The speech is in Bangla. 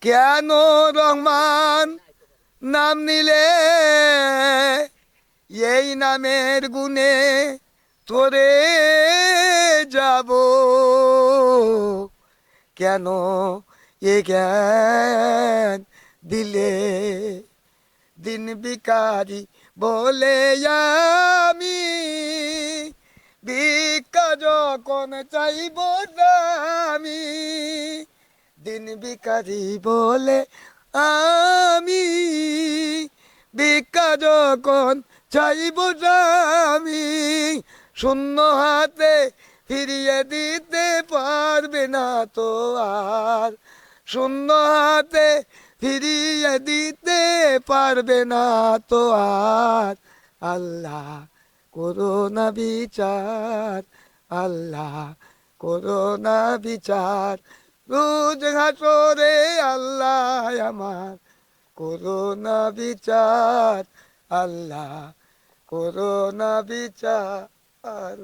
কেন রহমান নাম নিলে এই নামের গুণে তোরে যাব কেন এ জ্ঞান দিলে দিন ভিখারি বলে আমি ভিক্ষা যখন চাইব আমি দিন ভিখারি বলে আমি ভিক্ষা যখন চাইব আমি শূন্য হাতে ফিরিয়ে দিতে পারবে না তো আর শূন্য হাতে ফিরিয়ে দিতে পারবে না তো আর আল্লাহ করো না বিচার আল্লাহ করো না বিচার রোজ হাসরে আল্লাহ আমার করো না বিচার আল্লাহ করো না বিচার